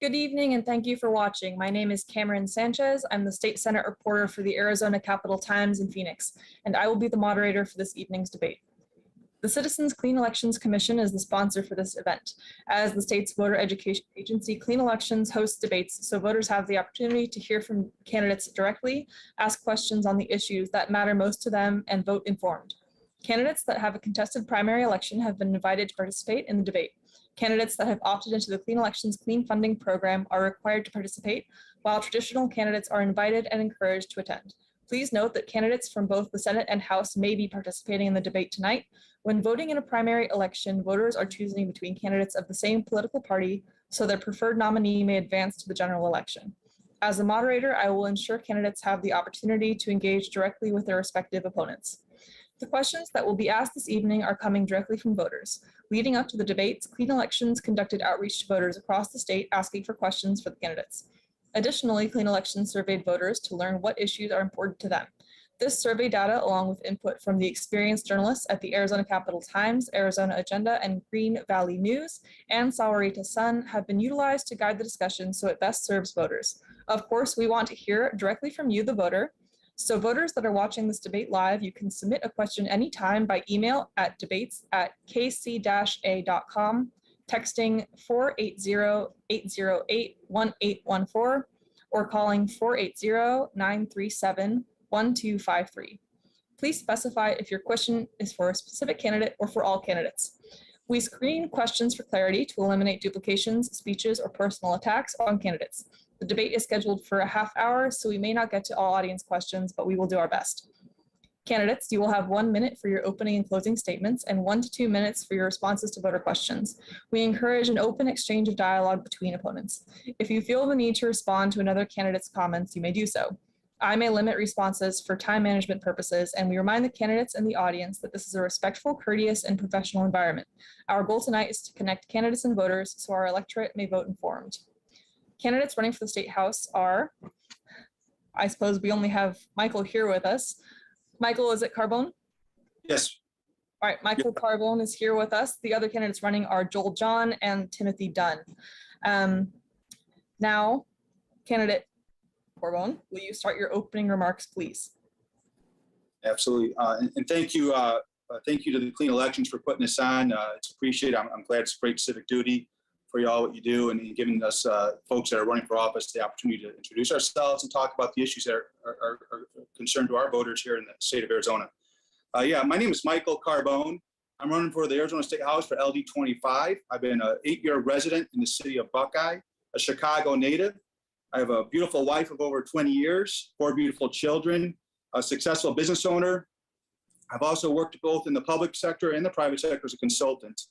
Good evening and thank you for watching. My name is Cameron Sanchez. I'm the State Senate reporter for the Arizona Capitol Times in Phoenix, and I will be the moderator for this evening's debate. The Citizens Clean Elections Commission is the sponsor for this event. As the state's voter education agency, Clean Elections hosts debates so voters have the opportunity to hear from candidates directly, ask questions on the issues that matter most to them, and vote informed. Candidates that have a contested primary election have been invited to participate in the debate. Candidates that have opted into the Clean Elections Clean Funding Program are required to participate, while traditional candidates are invited and encouraged to attend. Please note that candidates from both the Senate and House may be participating in the debate tonight. When voting in a primary election, voters are choosing between candidates of the same political party, so their preferred nominee may advance to the general election. As a moderator, I will ensure candidates have the opportunity to engage directly with their respective opponents. The questions that will be asked this evening are coming directly from voters. Leading up to the debates, Clean Elections conducted outreach to voters across the state asking for questions for the candidates. Additionally, Clean Elections surveyed voters to learn what issues are important to them. This survey data, along with input from the experienced journalists at the Arizona Capitol Times, Arizona Agenda, and Green Valley News, and Sahuarita Sun, have been utilized to guide the discussion so it best serves voters. Of course, we want to hear directly from you, the voter. So voters that are watching this debate live, you can submit a question anytime by email at debates@kc-a.com, texting 480-808-1814, or calling 480-937-1253. Please specify if your question is for a specific candidate or for all candidates. We screen questions for clarity to eliminate duplications, speeches, or personal attacks on candidates. The debate is scheduled for a half hour, so we may not get to all audience questions, but we will do our best. Candidates, you will have 1 minute for your opening and closing statements and 1 to 2 minutes for your responses to voter questions. We encourage an open exchange of dialogue between opponents. If you feel the need to respond to another candidate's comments, you may do so. I may limit responses for time management purposes, and we remind the candidates and the audience that this is a respectful, courteous, and professional environment. Our goal tonight is to connect candidates and voters so our electorate may vote informed. Candidates running for the State House are, I suppose we only have Michael here with us. Michael, is it Carbone? Yes. All right, Michael Carbone is here with us. The other candidates running are Joel John and Timothy Dunn. Now, candidate Carbone, will you start your opening remarks, please? Absolutely. And thank you to the Clean Elections for putting this on. It's appreciated. I'm glad it's great civic duty for y'all, what you do, and giving us folks that are running for office the opportunity to introduce ourselves and talk about the issues that are concerned to our voters here in the state of Arizona. Yeah, my name is Michael Carbone. I'm running for the Arizona State House for LD25. I've been an 8-year resident in the city of Buckeye, a Chicago native. I have a beautiful wife of over 20 years, 4 beautiful children, a successful business owner. I've also worked both in the public sector and the private sector as a consultant.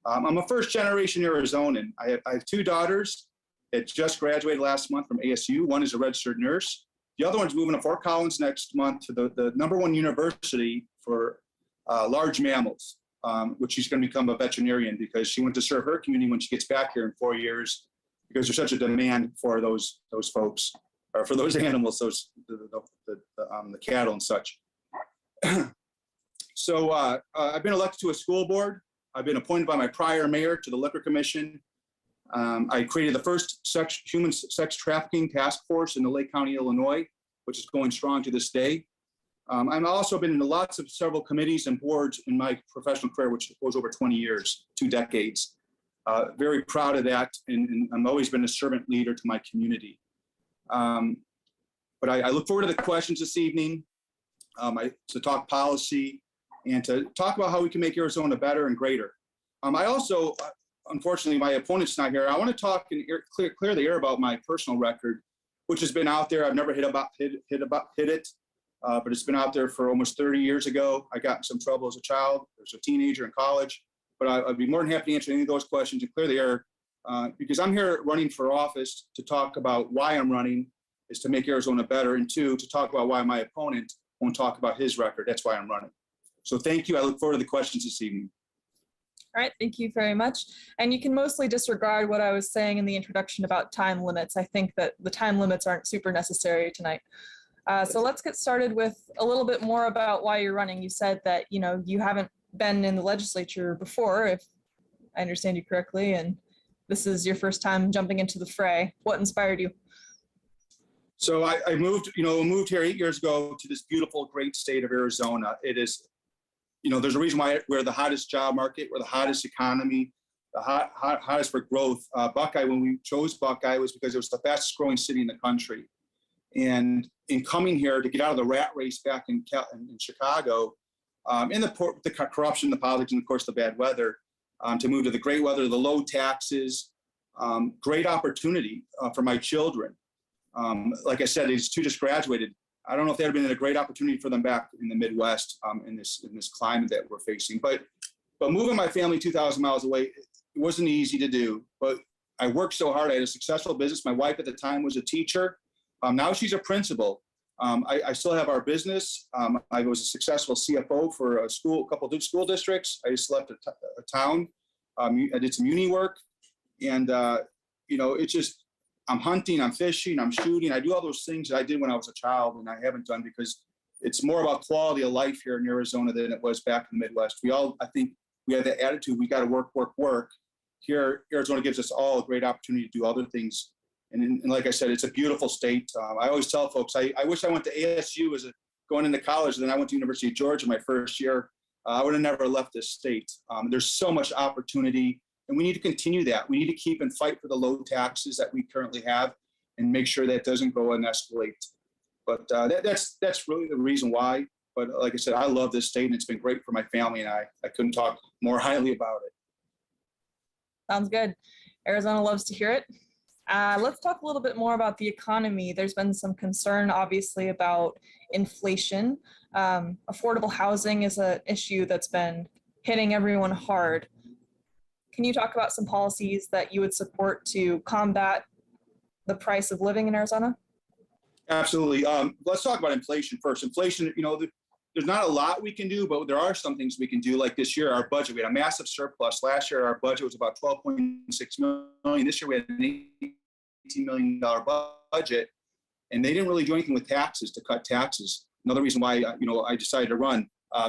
I'm a first-generation Arizonan. I have 2 daughters that just graduated last month from ASU. One is a registered nurse. The other one's moving to Fort Collins next month to the #1 university for large mammals, which she's going to become a veterinarian because she wants to serve her community when she gets back here in 4 years because there's such a demand for those folks, or for those animals, the cattle and such. So I've been elected to a school board. I've been appointed by my prior mayor to the Liquor Commission. I created the first human sex trafficking task force in the Lake County, Illinois, which is going strong to this day. I've also been in several committees and boards in my professional career, which goes over 20 years, 2 decades. Very proud of that, and I've always been a servant leader to my community. But I look forward to the questions this evening, to talk policy, and to talk about how we can make Arizona better and greater. I also, unfortunately, my opponent's not here. I want to talk and clear the air about my personal record, which has been out there. I've never hit it, but it's been out there for almost 30 years ago. I got in some trouble as a child, as a teenager in college, but I'd be more than happy to answer any of those questions and clear the air, because I'm here running for office to talk about why I'm running is to make Arizona better, and 2, to talk about why my opponent won't talk about his record. That's why I'm running. So thank you. I look forward to the questions this evening. All right, thank you very much. And you can mostly disregard what I was saying in the introduction about time limits. I think that the time limits aren't super necessary tonight. So let's get started with a little bit more about why you're running. You said that, you haven't been in the legislature before, if I understand you correctly, and this is your first time jumping into the fray. What inspired you? So I moved here 8 years ago to this beautiful, great state of Arizona. It is, there's a reason why we're the hottest job market, we're the hottest economy, the hottest for growth. Buckeye, when we chose Buckeye, was because it was the fastest growing city in the country. And in coming here to get out of the rat race back in Chicago, in the corruption, the politics, and of course the bad weather, to move to the great weather, the low taxes, great opportunity for my children. Like I said, these two just graduated. I don't know if that had been a great opportunity for them back in the Midwest in this climate that we're facing. But moving my family 2,000 miles away, it wasn't easy to do. But I worked so hard. I had a successful business. My wife at the time was a teacher. Now she's a principal. I still have our business. I was a successful CFO for a couple of school districts. I just left a town. I did some uni work, and it's just, I'm hunting, I'm fishing, I'm shooting. I do all those things that I did when I was a child, and I haven't done because it's more about quality of life here in Arizona than it was back in the Midwest. I think we have that attitude. We got to work, work, work. Here, Arizona gives us all a great opportunity to do other things. And like I said, it's a beautiful state. I always tell folks, I wish I went to ASU going into college. Then I went to University of Georgia my first year. I would have never left this state. There's so much opportunity, and we need to continue that. We need to keep and fight for the low taxes that we currently have and make sure that doesn't go and escalate. But that's really the reason why. But like I said, I love this state, and it's been great for my family, and I couldn't talk more highly about it. Sounds good. Arizona loves to hear it. Let's talk a little bit more about the economy. There's been some concern, obviously, about inflation. Affordable housing is an issue that's been hitting everyone hard. Can you talk about some policies that you would support to combat the price of living in Arizona? Absolutely. Let's talk about inflation first. Inflation, there's not a lot we can do, but there are some things we can do. Like this year, our budget, we had a massive surplus. Last year, our budget was about $12.6 million. This year, we had an $18 million budget, and they didn't really do anything with taxes to cut taxes. Another reason why, I decided to run.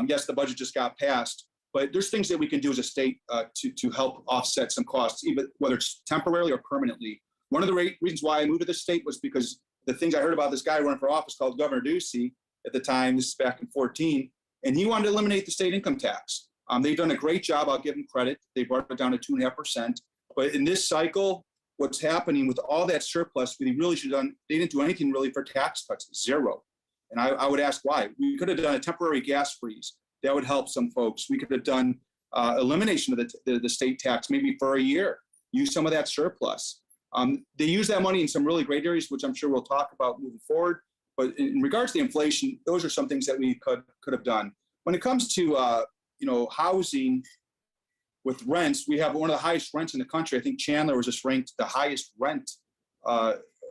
Yes, the budget just got passed, but there's things that we can do as a state to help offset some costs, even whether it's temporarily or permanently. One of the reasons why I moved to the state was because the things I heard about this guy running for office called Governor Ducey at the time, this is back in 2014, and he wanted to eliminate the state income tax. They've done a great job. I'll give them credit. They brought it down to 2.5%. But in this cycle, what's happening with all that surplus, they really should have done, they didn't do anything really for tax cuts, zero. And I would ask why. We could have done a temporary gas freeze. That would help some folks. We could have done elimination of the state tax maybe for a year, use some of that surplus. They use that money in some really great areas, which I'm sure we'll talk about moving forward. But in regards to the inflation, those are some things that we could have done. When it comes to housing with rents, we have one of the highest rents in the country. I think Chandler was just ranked the highest rent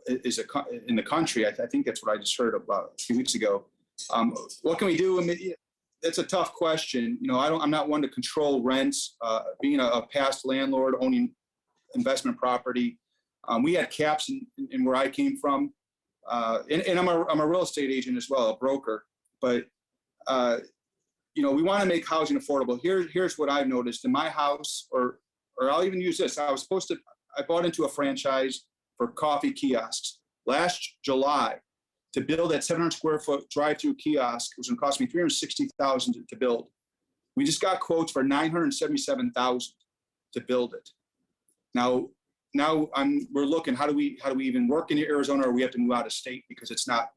in the country. I think that's what I just heard about a few weeks ago. What can we do? I mean, that's a tough question. I'm not one to control rents. Being a past landlord owning investment property, we had caps in where I came from. And I'm a real estate agent as well, a broker. But we want to make housing affordable. Here's what I've noticed in my house, or I'll even use this. I bought into a franchise for coffee kiosks last July to build that 700 square foot drive-through kiosk. It was going to cost me $360,000 to build. We just got quotes for $977,000 to build it. Now we're looking, how do we even work in Arizona, or we have to move out of state because it's not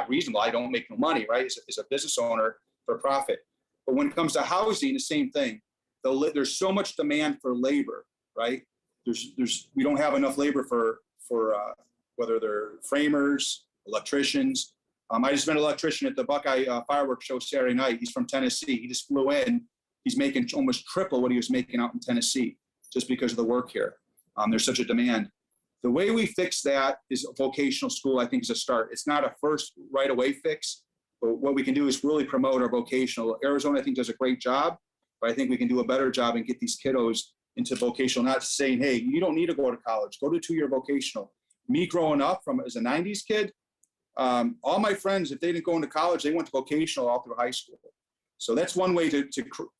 reasonable. I don't make no money, right? As a business owner for profit. But when it comes to housing, the same thing. There's so much demand for labor, right? We don't have enough labor for whether they're framers, electricians. I just met an electrician at the Buckeye fireworks show Saturday night. He's from Tennessee. He just flew in. He's making almost triple what he was making out in Tennessee just because of the work here. There's such a demand. The way we fix that is a vocational school, I think, is a start. It's not a first right away fix, but what we can do is really promote our vocational. Arizona, I think, does a great job, but I think we can do a better job and get these kiddos into vocational, not saying, hey, you don't need to go to college, go to 2-year vocational. Me growing up as a 90s kid, all my friends, if they didn't go into college, they went to vocational all through high school. So that's one way to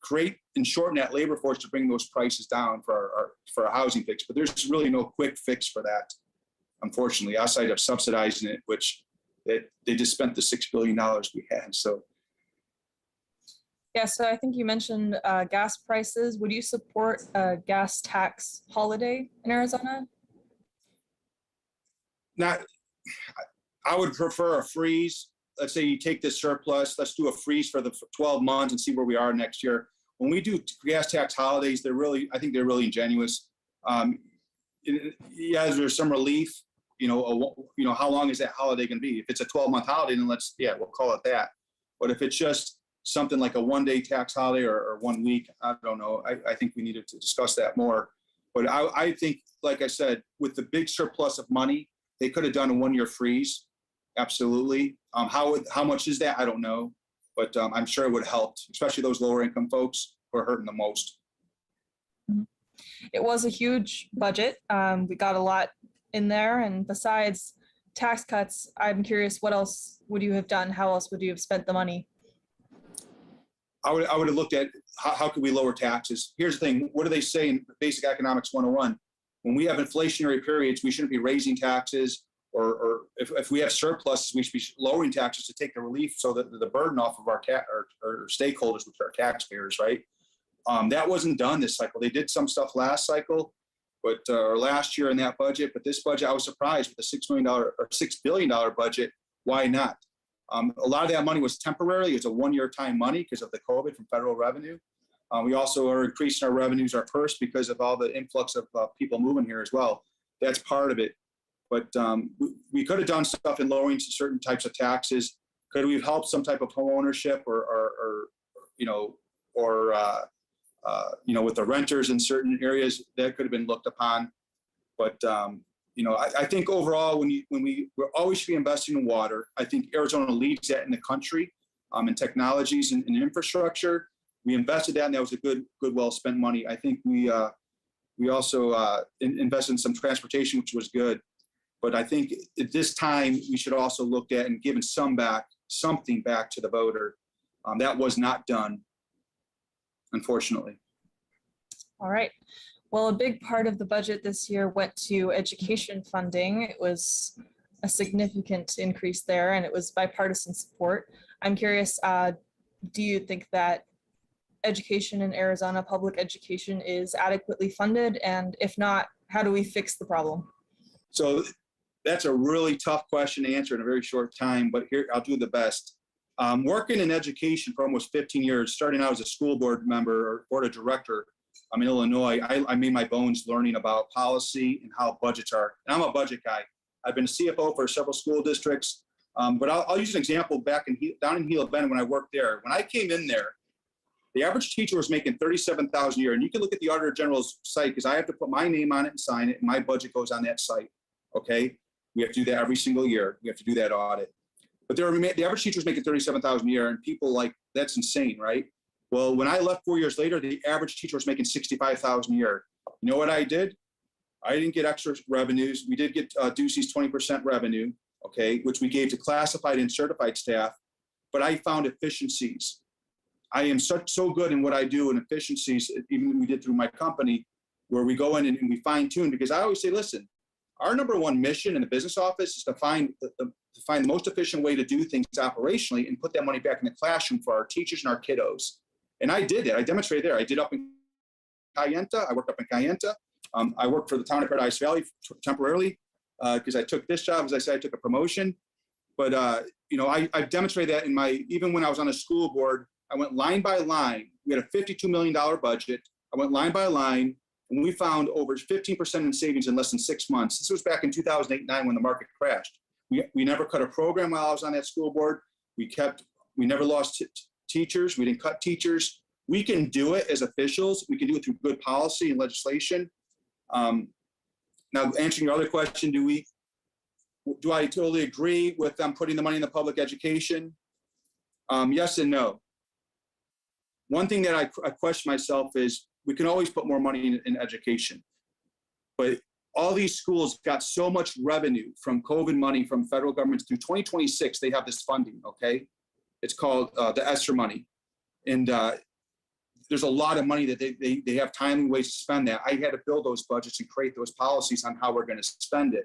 create and shorten that labor force to bring those prices down for our housing fix. But there's really no quick fix for that, unfortunately, outside of subsidizing it, which they just spent the $6 billion we had. So. Yeah, so I think you mentioned gas prices. Would you support a gas tax holiday in Arizona? Not, I would prefer a freeze. Let's say you take this surplus, let's do a freeze for the 12 months and see where we are next year. When we do gas tax holidays, I think they're really ingenuous. Yeah, there's some relief, how long is that holiday going to be? If it's a 12-month holiday, then we'll call it that. But if it's just something like a one-day tax holiday or 1 week, I don't know. I think we needed to discuss that more. But I think, like I said, with the big surplus of money, they could have done a 1-year freeze. Absolutely. How much is that? I don't know. But I'm sure it would have helped, especially those lower income folks who are hurting the most. It was a huge budget. We got a lot in there. And besides tax cuts, I'm curious, what else would you have done? How else would you have spent the money? I would have looked at how could we lower taxes. Here's the thing. What do they say in Basic Economics 101? When we have inflationary periods, we shouldn't be raising taxes, or if we have surpluses, we should be lowering taxes to take the relief so that the burden off of our stakeholders, which are taxpayers, right? That wasn't done this cycle. They did some stuff last cycle, but or last year in that budget. But this budget, I was surprised with the $6 billion budget. Why not? A lot of that money was temporary. It's a 1-year time money because of the COVID from federal revenue. We also are increasing our revenues, our purse, because of all the influx of people moving here as well. That's part of it. But we could have done stuff in lowering certain types of taxes. Could we have helped some type of home ownership or with the renters in certain areas? That could have been looked upon. But I think overall, we're always should be investing in water. I think Arizona leads that in the country in technologies and infrastructure. We invested that, and that was a good, well spent money. I think we also invested in some transportation, which was good. But I think at this time we should also look at and giving something back to the voter. That was not done, unfortunately. All right. Well, a big part of the budget this year went to education funding. It was a significant increase there, and it was bipartisan support. I'm curious, do you think that education in Arizona, public education, is adequately funded? And if not, how do we fix the problem? So that's a really tough question to answer in a very short time, but here, I'll do the best. Working in education for almost 15 years, starting out as a school board member or board of director, I'm in Illinois. I made my bones learning about policy and how budgets are. And I'm a budget guy. I've been a CFO for several school districts, but I'll use an example down in Gila Bend when I worked there. When I came in there, the average teacher was making $37,000 a year. And you can look at the Auditor General's site because I have to put my name on it and sign it, and my budget goes on that site. Okay, we have to do that every single year. We have to do that audit. But the average teacher was making $37,000 a year, and people that's insane, right? Well, when I left 4 years later, the average teacher was making $65,000 a year. You know what I did? I didn't get extra revenues. We did get Ducey's 20% revenue, okay, which we gave to classified and certified staff. But I found efficiencies. I am so good in what I do in efficiencies, even we did through my company, where we go in and we fine tune. Because I always say, listen, our number one mission in the business office is to find the most efficient way to do things operationally and put that money back in the classroom for our teachers and our kiddos. And I did that. I demonstrated there. I did up in Kayenta. I worked up in Kayenta. I worked for the town of Paradise Valley temporarily because I took this job. As I said, I took a promotion. But, I demonstrated that even when I was on a school board, I went line by line. We had a $52 million budget. I went line by line, and we found over 15% in savings in less than 6 months. This was back in 2008-9 when the market crashed. We never cut a program while I was on that school board. We never lost teachers. We didn't cut teachers. We can do it as officials. We can do it through good policy and legislation. Now, answering your other question, do I totally agree with them putting the money in the public education? Yes and no. One thing that I question myself is we can always put more money in education, but all these schools got so much revenue from COVID money from federal government through 2026. They have this funding, okay? It's called the ESSER money. And there's a lot of money that they have timely ways to spend that. I had to build those budgets and create those policies on how we're going to spend it.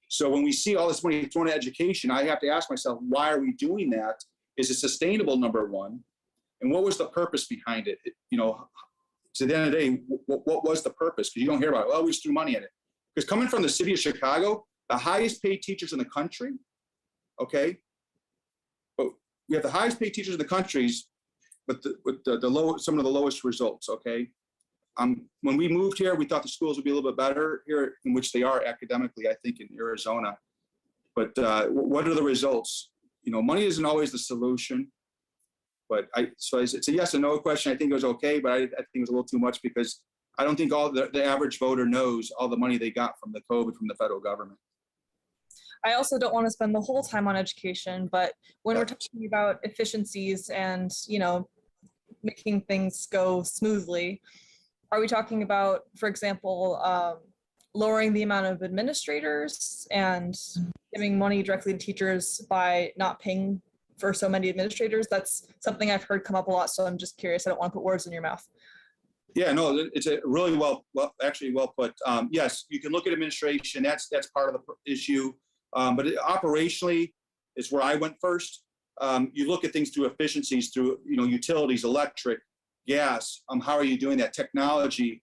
So when we see all this money thrown at education, I have to ask myself, why are we doing that? Is it sustainable, number one? And what was the purpose behind it? You know, to the end of the day, what was the purpose? Because you don't hear about it. Well, we just threw money at it. Because coming from the city of Chicago, the highest paid teachers in the country, okay? But we have the highest paid teachers in the countries, but some of the lowest results, okay? When we moved here, we thought the schools would be a little bit better here, in which they are academically, I think, in Arizona. But what are the results? You know, money isn't always the solution. But so it's a yes and no question. I think it was okay, but I think it was a little too much because I don't think all the average voter knows all the money they got from the COVID from the federal government. I also don't want to spend the whole time on education, but when we're talking about efficiencies and, you know, making things go smoothly, are we talking about, for example, lowering the amount of administrators and giving money directly to teachers by not paying for so many administrators? That's something I've heard come up a lot, so I'm just curious. I don't want to put words in your mouth. Yeah, no, it's a really well put. Yes, you can look at administration. That's part of the issue. But operationally is where I went first. You look at things through efficiencies, through utilities, electric, gas. How are you doing that? Technology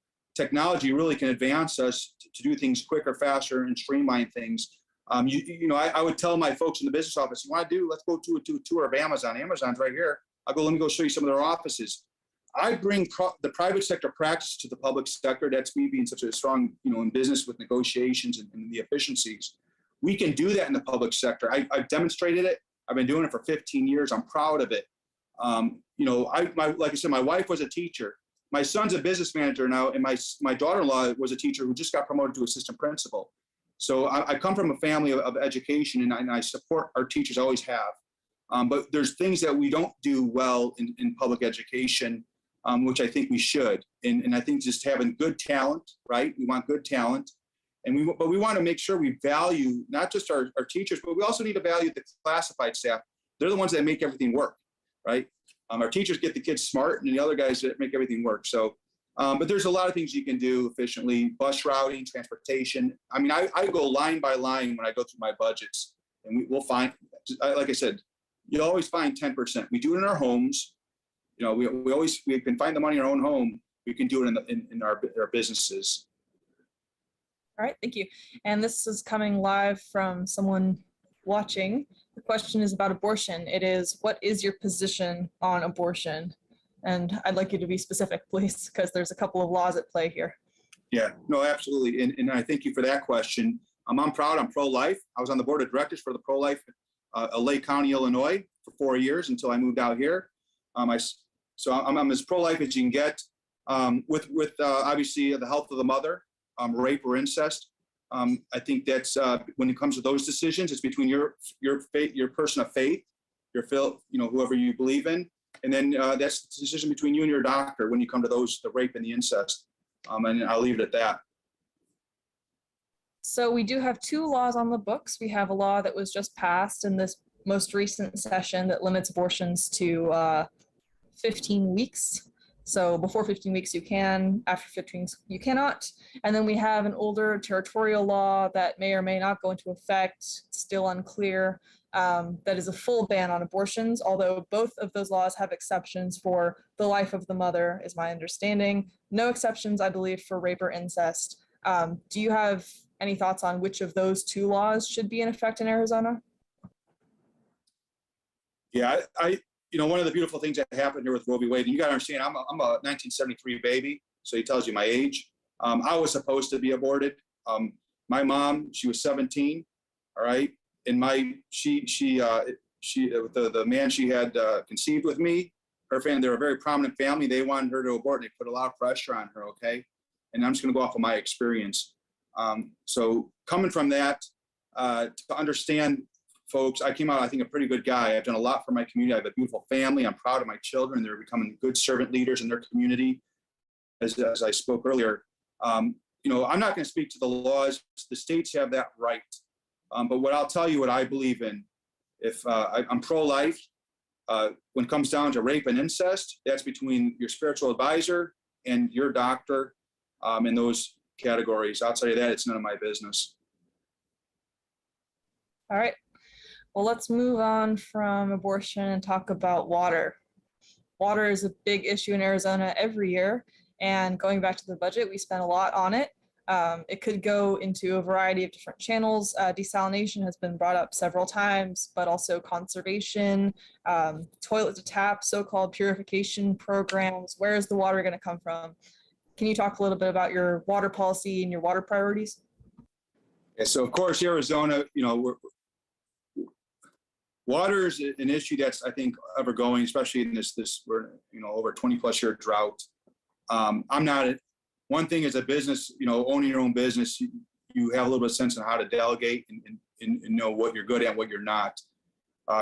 really can advance us to do things quicker, faster, and streamline things. I would tell my folks in the business office, let's go to a tour of Amazon. Amazon's right here. Let me go show you some of their offices. I bring the private sector practice to the public sector. That's me being such a strong, in business with negotiations and the efficiencies. We can do that in the public sector. I've demonstrated it. I've been doing it for 15 years. I'm proud of it. Like I said, my wife was a teacher. My son's a business manager now, and my daughter-in-law was a teacher who just got promoted to assistant principal. So I come from a family of education, and I support our teachers, always have. But there's things that we don't do well in public education, which I think we should. And I think just having good talent, right? We want good talent. But we want to make sure we value not just our teachers, but we also need to value the classified staff. They're the ones that make everything work, right? Our teachers get the kids smart, and the other guys that make everything work. So, but there's a lot of things you can do efficiently: bus routing, transportation. I mean, I go line by line when I go through my budgets, and we'll find, like I said, you'll always find 10%. We do it in our homes. We can find the money in our own home. We can do it in our businesses. All right, thank you. And this is coming live from someone watching. The question is about abortion. It is, what is your position on abortion? And I'd like you to be specific, please, because there's a couple of laws at play here. Yeah, no, absolutely. And I thank you for that question. I'm proud. I'm pro-life. I was on the board of directors for the pro-life Lake County, Illinois for 4 years until I moved out here. I'm as pro-life as you can get with obviously the health of the mother. Rape or incest. I think that's when it comes to those decisions, it's between your faith, your person of faith, whoever you believe in, and then that's the decision between you and your doctor when you come to the rape and the incest. And I'll leave it at that. So we do have 2 laws on the books. We have a law that was just passed in this most recent session that limits abortions to 15 weeks. So before 15 weeks you can, after 15 weeks you cannot. And then we have an older territorial law that may or may not go into effect, still unclear, that is a full ban on abortions, although both of those laws have exceptions for the life of the mother, is my understanding. No exceptions, I believe, for rape or incest. Do you have any thoughts on which of those 2 laws should be in effect in Arizona? Yeah, one of the beautiful things that happened here with Roe v. Wade, and you got to understand, I'm a 1973 baby, so he tells you my age. I was supposed to be aborted. My mom, she was 17, all right, and the man she had conceived with me, her family, they're a very prominent family. They wanted her to abort, and they put a lot of pressure on her, okay? And I'm just going to go off of my experience. So coming from that, to understand, folks, I came out, I think, a pretty good guy. I've done a lot for my community. I have a beautiful family. I'm proud of my children. They're becoming good servant leaders in their community. As I spoke earlier, I'm not going to speak to the laws. The states have that right. But what I'll tell you, what I believe in, if I'm pro-life, When it comes down to rape and incest, that's between your spiritual advisor and your doctor in those categories. Outside of that, it's none of my business. All right. Well, let's move on from abortion and talk about water. Water is a big issue in Arizona every year. And going back to the budget, we spent a lot on it. It could go into a variety of different channels. Desalination has been brought up several times, but also conservation, toilet to tap, so-called purification programs. Where is the water going to come from? Can you talk a little bit about your water policy and your water priorities? Yeah, so of course, Arizona, water is an issue that's, I think, ever going, especially in this we're, over 20 plus year drought. I'm not, one thing is a business, owning your own business, you have a little bit of sense on how to delegate and know what you're good at, what you're not.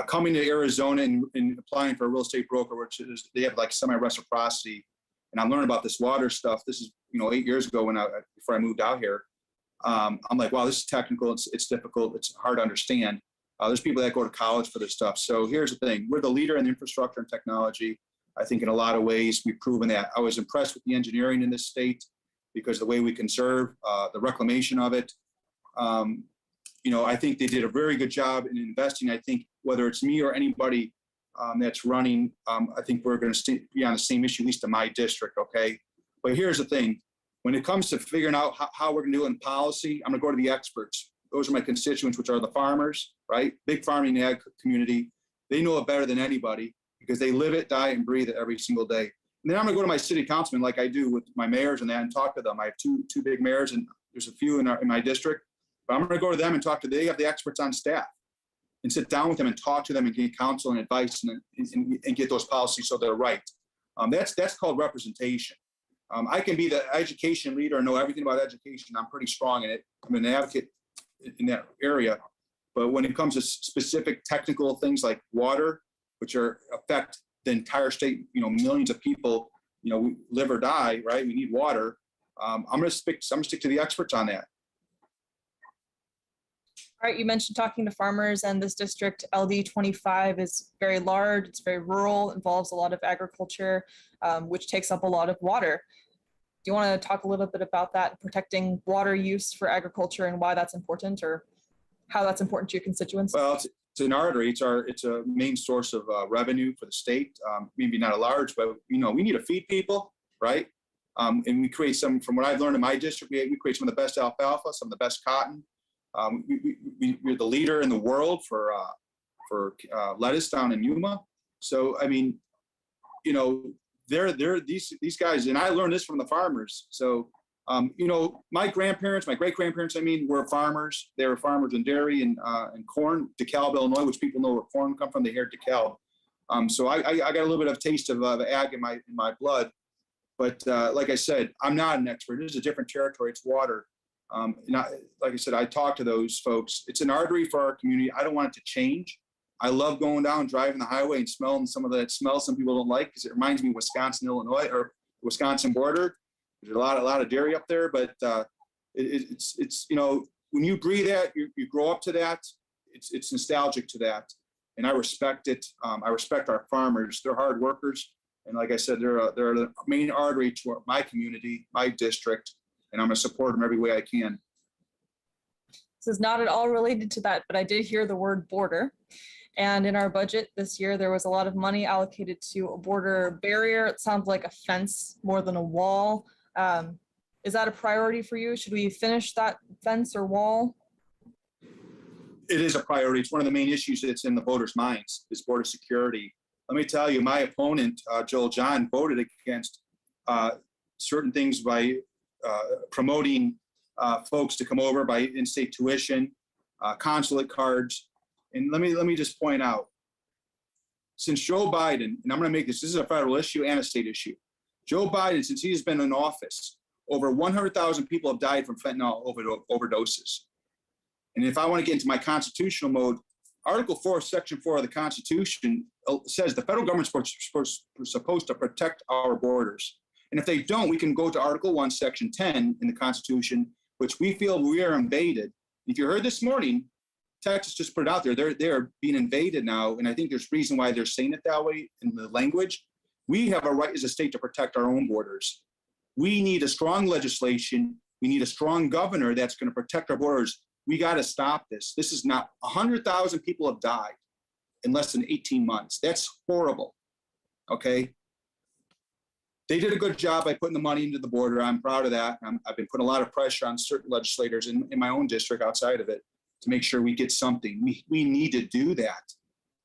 Coming to Arizona and applying for a real estate broker, which is, they have like semi-reciprocity, and I'm learning about this water stuff. This is, 8 years ago before I moved out here. I'm like, wow, this is technical. It's difficult. It's hard to understand. There's people that go to college for this stuff. So here's the thing. We're the leader in infrastructure and technology. I think in a lot of ways, we've proven that. I was impressed with the engineering in this state because the way we conserve, the reclamation of it. I think they did a very good job in investing. I think whether it's me or anybody that's running, I think we're going to be on the same issue, at least in my district, okay? But here's the thing. When it comes to figuring out how we're going to do it in policy, I'm going to go to the experts. Those are my constituents, which are the farmers, right? Big farming ag community. They know it better than anybody because they live it, die, and breathe it every single day. And then I'm going to go to my city councilman like I do with my mayors and that and talk to them. I have two big mayors, and there's a few in my district. But I'm going to go to them and talk to, they have the experts on staff, and sit down with them and talk to them and get counsel and advice and get those policies so they're right. That's called representation. I can be the education leader and know everything about education. I'm pretty strong in it. I'm an advocate in that area. But when it comes to specific technical things like water, which affect the entire state, millions of people, we live or die, right? We need water. I'm going to stick to the experts on that. All right, you mentioned talking to farmers, and this district, LD25, is very large, it's very rural, involves a lot of agriculture, which takes up a lot of water. Do you want to talk a little bit about that, protecting water use for agriculture and why that's important, or how that's important to your constituents? Well, it's an artery. It's a main source of revenue for the state. Maybe not a large, but we need to feed people, right? And we create some, from what I've learned in my district, we create some of the best alfalfa, some of the best cotton. We're the leader in the world for lettuce down in Yuma. So I mean, they're these guys, and I learned this from the farmers. So my grandparents, my great grandparents, were farmers. They were farmers in dairy and corn, DeKalb, Illinois, which people know where corn come from. They hear DeKalb. So I got a little bit of a taste of ag in my blood. But like I said, I'm not an expert. This is a different territory. It's water. Like I said, I talk to those folks. It's an artery for our community. I don't want it to change. I love going down, driving the highway and smelling some of that smell some people don't like because it reminds me of Wisconsin, Illinois, or Wisconsin border. There's a lot of dairy up there, but it's when you breathe that, you grow up to that. It's nostalgic to that, and I respect it. I respect our farmers. They're hard workers, and like I said, they're the main artery to my community, my district, and I'm going to support them every way I can. This is not at all related to that, but I did hear the word border. And in our budget this year, there was a lot of money allocated to a border barrier. It sounds like a fence more than a wall. Is that a priority for you? Should we finish that fence or wall? It is a priority. It's one of the main issues that's in the voters' minds, is border security. Let me tell you, my opponent, Joel John, voted against certain things by promoting folks to come over by in-state tuition, consulate cards. And let me just point out, since Joe Biden, and I'm going to make this is a federal issue and a state issue. Joe Biden, since he has been in office, over 100,000 people have died from fentanyl overdoses. And if I want to get into my constitutional mode, Article 4, Section 4 of the Constitution says the federal government's supposed to protect our borders. And if they don't, we can go to Article 1, Section 10 in the Constitution, which we feel we are invaded. If you heard this morning, Texas just put it out there. They're being invaded now, and I think there's reason why they're saying it that way in the language. We have a right as a state to protect our own borders. We need a strong legislation. We need a strong governor that's going to protect our borders. We got to stop this. This is not 100,000 people have died in less than 18 months. That's horrible. Okay. They did a good job by putting the money into the border. I'm proud of that. I've been putting a lot of pressure on certain legislators in my own district outside of it to make sure we get something. We need to do that.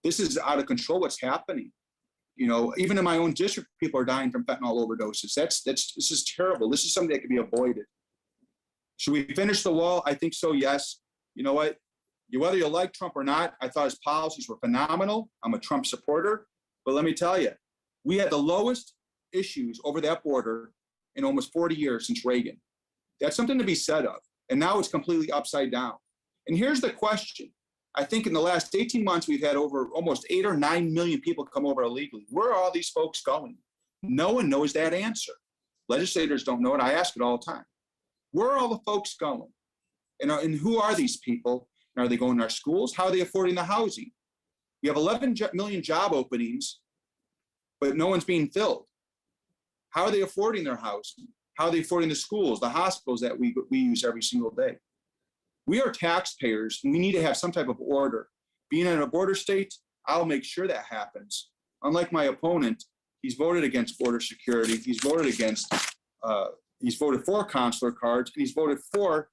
This is out of control what's happening. You know, even in my own district, people are dying from fentanyl overdoses. This is terrible. This is something that can be avoided. Should we finish the wall? I think so, yes. You know what? Whether you like Trump or not, I thought his policies were phenomenal. I'm a Trump supporter. But let me tell you, we had the lowest issues over that border in almost 40 years since Reagan. That's something to be said of. And now it's completely upside down. And here's the question. I think in the last 18 months, we've had over almost 8 or 9 million people come over illegally. Where are all these folks going? No one knows that answer. Legislators don't know it. I ask it all the time. Where are all the folks going? And who are these people? And are they going to our schools? How are they affording the housing? We have 11 million job openings, but no one's being filled. How are they affording their housing? How are they affording the schools, the hospitals that we use every single day? We are taxpayers, and we need to have some type of order. Being in a border state, I'll make sure that happens. Unlike my opponent, he's voted against border security. He's voted for consular cards, and he's voted for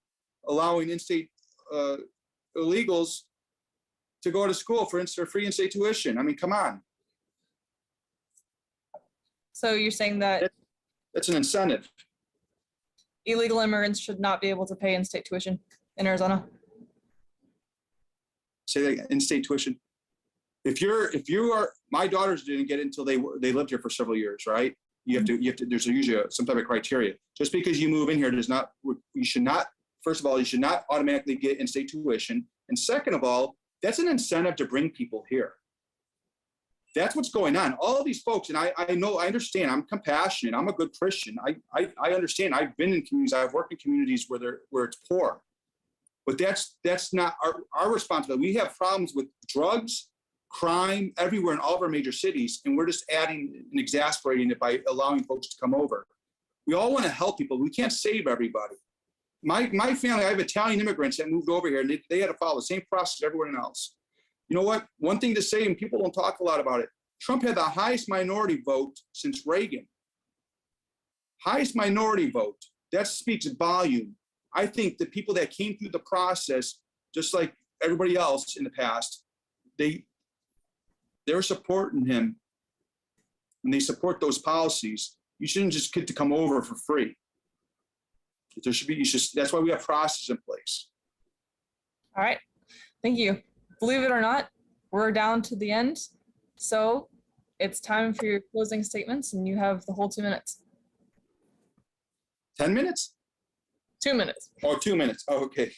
allowing in-state illegals to go to school for free in-state tuition. I mean, come on. So you're saying that It's an incentive. illegal immigrants should not be able to pay in-state tuition in Arizona? Say that, in-state tuition. If you are, my daughters didn't get it until they lived here for several years, right? You have to, there's usually some type of criteria. Just because you move in here does not, you should not, first of all, you should not automatically get in-state tuition. And second of all, that's an incentive to bring people here. That's what's going on. All of these folks, and I know, I understand, I'm compassionate, I'm a good Christian. I understand, I've been in communities, I've worked in communities where it's poor. But that's not our responsibility. We have problems with drugs, crime everywhere in all of our major cities, and we're just adding and exasperating it by allowing folks to come over. We all want to help people. We can't save everybody. My family, I have Italian immigrants that moved over here, and they had to follow the same process as everyone else. You know what? One thing to say, and people don't talk a lot about it, Trump had the highest minority vote since Reagan. Highest minority vote. That speaks volume. I think the people that came through the process, just like everybody else in the past, they're supporting him, and they support those policies. You shouldn't just get to come over for free. There should be, that's why we have process in place. All right, thank you. Believe it or not, we're down to the end. So it's time for your closing statements, and you have the whole 2 minutes. 10 minutes? 2 minutes. Oh, 2 minutes. Oh, okay.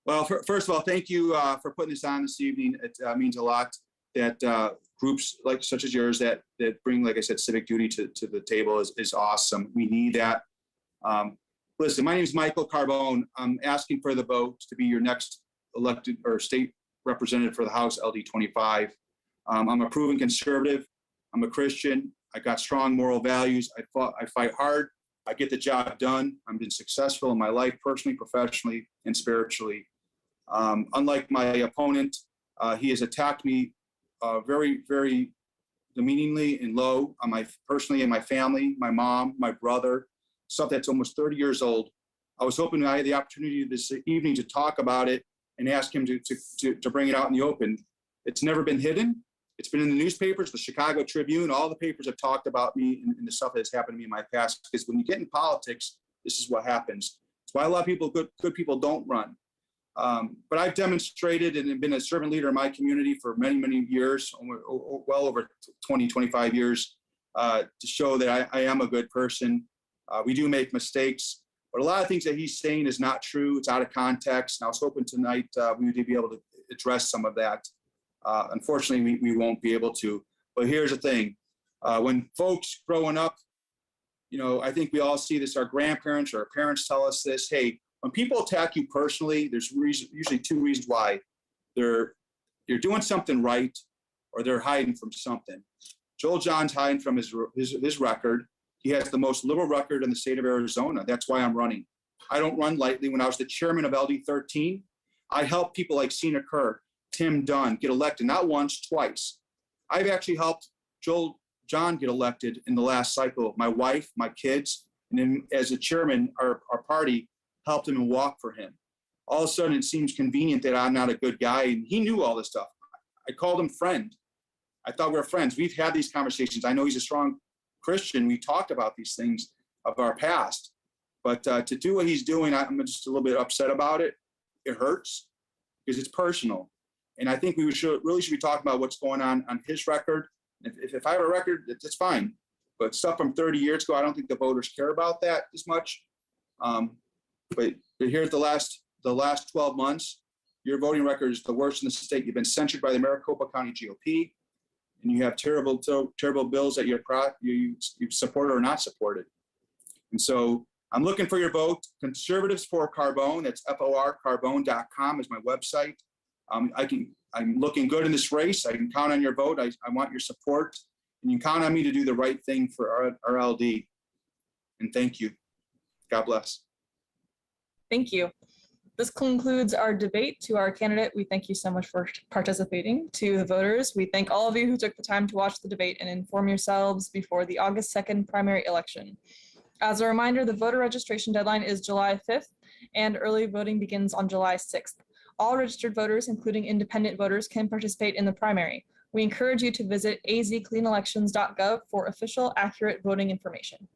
Well, first of all, thank you for putting this on this evening. It means a lot that groups like such as yours that bring, like I said, civic duty to the table is awesome. We need that. Listen, my name is Michael Carbone. I'm asking for the vote to be your next elected or state representative for the House LD25. I'm a proven conservative. I'm a Christian. I got strong moral values. I fight hard. I get the job done. I've been successful in my life, personally, professionally, and spiritually. Unlike my opponent, he has attacked me very, very demeaningly and low on personally and my family, my mom, my brother, stuff that's almost 30 years old. I was hoping I had the opportunity this evening to talk about it and ask him to bring it out in the open. It's never been hidden. It's been in the newspapers, the Chicago Tribune, all the papers have talked about me and the stuff that's happened to me in my past. Because when you get in politics, this is what happens. That's why a lot of people, good people, don't run. But I've demonstrated and been a servant leader in my community for many, many years, well over 20, 25 years, to show that I am a good person. We do make mistakes, but a lot of things that he's saying is not true. It's out of context. And I was hoping tonight we would be able to address some of that. Unfortunately, we won't be able to. But here's the thing. When folks growing up, you know, I think we all see this, our grandparents or our parents tell us this, hey, when people attack you personally, there's usually two reasons why. You're doing something right, or they're hiding from something. Joel John's hiding from his record. He has the most liberal record in the state of Arizona. That's why I'm running. I don't run lightly. When I was the chairman of LD13, I helped people like Sina Kerr, Tim Dunn get elected, not once, twice. I've actually helped Joel John get elected in the last cycle. My wife, my kids, and then as a chairman, our party helped him and walked for him. All of a sudden, it seems convenient that I'm not a good guy, and he knew all this stuff. I called him friend. I thought we were friends. We've had these conversations. I know he's a strong Christian. We talked about these things of our past. But to do what he's doing, I'm just a little bit upset about it. It hurts because it's personal. And I think we really should be talking about what's going on his record. If I have a record, it's fine. But stuff from 30 years ago, I don't think the voters care about that as much. But here at the last 12 months, your voting record is the worst in the state. You've been censured by the Maricopa County GOP, and you have terrible bills that you support or not supported. And so I'm looking for your vote. Conservatives for Carbone, that's FOR, carbone.com is my website. I'm looking good in this race. I can count on your vote. I want your support, and you can count on me to do the right thing for our LD. And thank you. God bless. Thank you. This concludes our debate. To our candidate, we thank you so much for participating. To the voters, we thank all of you who took the time to watch the debate and inform yourselves before the August 2nd primary election. As a reminder, the voter registration deadline is July 5th, and early voting begins on July 6th. All registered voters, including independent voters, can participate in the primary. We encourage you to visit azcleanelections.gov for official, accurate voting information.